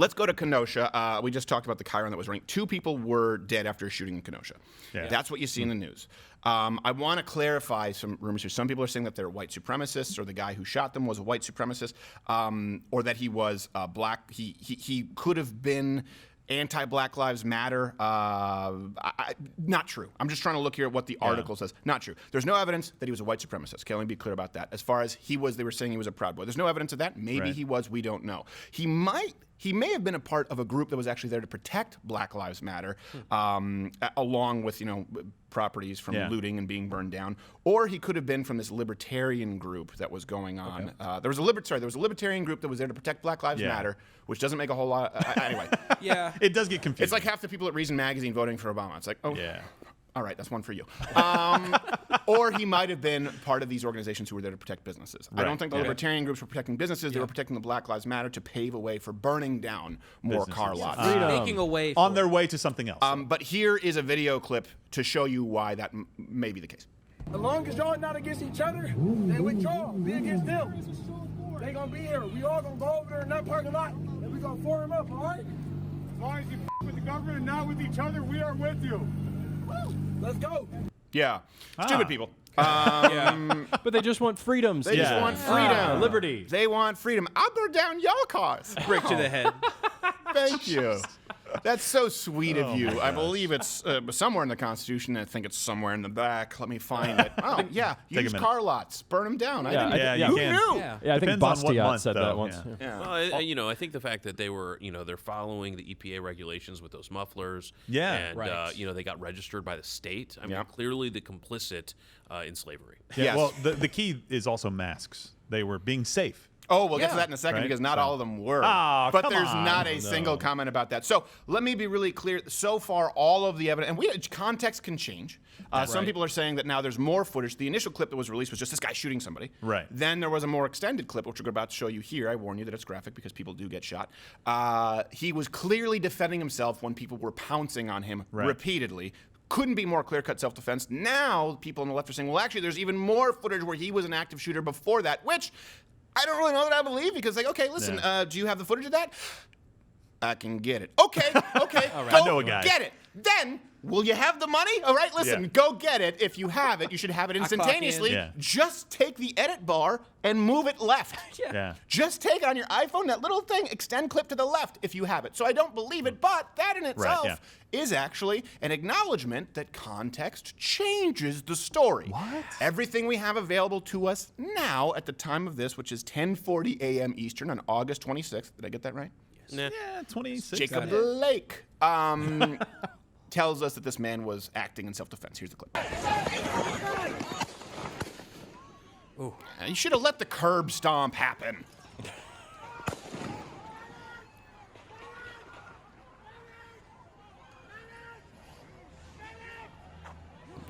let's go to Kenosha. We just talked about the Chiron that was running. 2 people were dead after a shooting in Kenosha. Yeah. That's what you see in the news. I want to clarify some rumors here. Some people are saying that they're white supremacists, or the guy who shot them was a white supremacist, or that he was black. He could have been anti-Black Lives Matter. Not true. I'm just trying to look here at what the article says. Not true. There's no evidence that he was a white supremacist. Okay, let me be clear about that. As far as he was, they were saying he was a Proud Boy. There's no evidence of that. Maybe he was. We don't know. He may have been a part of a group that was actually there to protect Black Lives Matter, along with, properties from looting and being burned down. Or he could have been from this libertarian group that was going on. Okay. There was a libertarian group that was there to protect Black Lives Matter, which doesn't make a whole lot. Anyway. Yeah. It does get confusing. It's like half the people at Reason Magazine voting for Obama. It's like, oh, all right, that's one for you. Or he might have been part of these organizations who were there to protect businesses. Right. I don't think the libertarian groups were protecting businesses. They were protecting the Black Lives Matter to pave a way for burning down more car lots. Making a way on their way to something else. But here is a video clip to show you why that may be the case. As long as y'all not against each other, they with y'all. Be against them. They gonna be here. We all gonna go over there in that parking lot, and we gonna form them up, all right? As long as you with the government and not with each other, we are with you. Let's go. Yeah. Stupid people. But they just want freedoms. They just want freedom. Liberty. They want freedom. I'll go down your cars. Break to the head. Thank you. That's so sweet of you. I believe it's somewhere in the Constitution. I think it's somewhere in the back. Let me find it. Oh, yeah. Use car lots. Burn them down. You Who can. knew? Yeah, I think Bastiat said that once. Yeah. Well, I think the fact that they were, they're following the EPA regulations with those mufflers. Yeah. And, they got registered by the state. I mean, clearly the complicit in slavery. Yeah. Yes. Well, the key is also masks. They were being safe. Oh, we'll get to that in a second because not all of them were. But there's not a single comment about that. So let me be really clear. So far, all of the evidence, and context can change. Some people are saying that now there's more footage. The initial clip that was released was just this guy shooting somebody. Right. Then there was a more extended clip, which we're about to show you here. I warn you that it's graphic because people do get shot. He was clearly defending himself when people were pouncing on him repeatedly. Couldn't be more clear-cut self-defense. Now people on the left are saying, well, actually, there's even more footage where he was an active shooter before that, which I don't really know that I believe because, okay, listen, do you have the footage of that? I can get it. Okay. All right. Go I know a guy. get it. Then, will you have the money? All right, listen, go get it. If you have it, you should have it instantaneously. Just take the edit bar and move it left. Just take it on your iPhone, that little thing, extend clip to the left if you have it. So I don't believe it, but that in itself is actually an acknowledgement that context changes the story. What? Everything we have available to us now at the time of this, which is 10:40 a.m. Eastern on August 26th. Did I get that right? Nah. Yeah, 26. Jacob Blake tells us that this man was acting in self-defense. Here's the clip. Ooh. You should have let the curb stomp happen.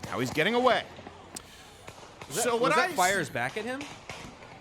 Now he's getting away. Was that fires back at him?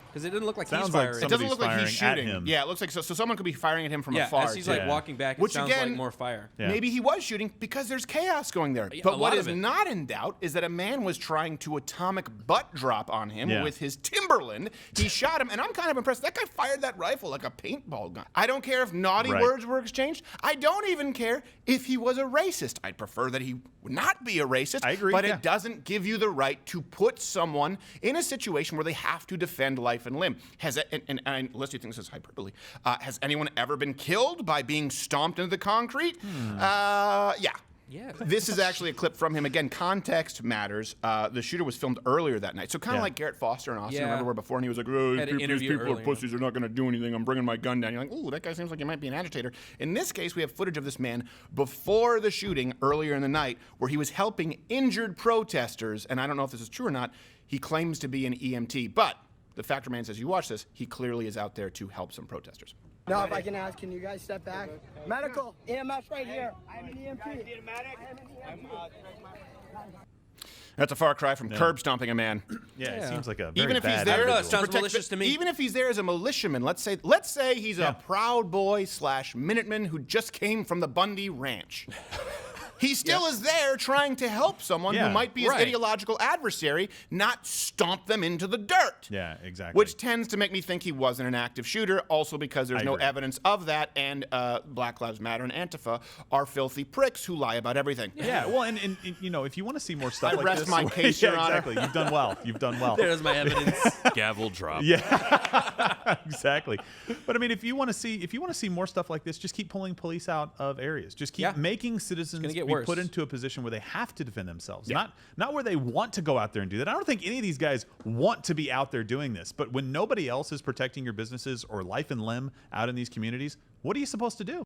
Because it didn't look like he's firing. It doesn't look like he's firing at shooting. him. Yeah, it looks like so someone could be firing at him from afar. As he's like walking back, it sounds like more fire. Maybe he was shooting because there's chaos going there. But what is not in doubt is that a man was trying to atomic butt drop on him with his Timberland. He shot him, and I'm kind of impressed. That guy fired that rifle like a paintball gun. I don't care if naughty words were exchanged. I don't even care if he was a racist. I'd prefer that he not be a racist. I agree. But it doesn't give you the right to put someone in a situation where they have to defend life and limb. And unless you think this is hyperbole, has anyone ever been killed by being stomped into the concrete? Yeah. This is actually a clip from him. Again, context matters. The shooter was filmed earlier that night. So kind of like Garrett Foster in Austin, remember where before, and he was like, oh, these people are pussies, they're not going to do anything, I'm bringing my gun down. You're like, ooh, that guy seems like he might be an agitator. In this case, we have footage of this man before the shooting earlier in the night where he was helping injured protesters, and I don't know if this is true or not. He claims to be an EMT, but the fact remains, as you watch this, he clearly is out there to help some protesters. Now, if I can ask, can you guys step back? Medical, EMS right here. I'm an EMT. That's a far cry from curb stomping a man. It seems like a very even if he's bad there, individual. sounds malicious to me. Even if he's there as a militiaman, let's say he's a Proud Boy / Minuteman who just came from the Bundy Ranch. He still is there trying to help someone who might be his ideological adversary, not stomp them into the dirt. Yeah, exactly. Which tends to make me think he wasn't an active shooter, also because there's no evidence of that, and Black Lives Matter and Antifa are filthy pricks who lie about everything. Yeah, well, and you know, if you want to see more stuff like rest this, my case, Your Honor. exactly. You've done well. You've done well. There's my evidence. Gavel drop. Yeah, exactly. But I mean, if you want to see more stuff like this, just keep pulling police out of areas. Just keep making citizens be put into a position where they have to defend themselves, not where they want to go out there and do that. I don't think any of these guys want to be out there doing this. But when nobody else is protecting your businesses or life and limb out in these communities, what are you supposed to do?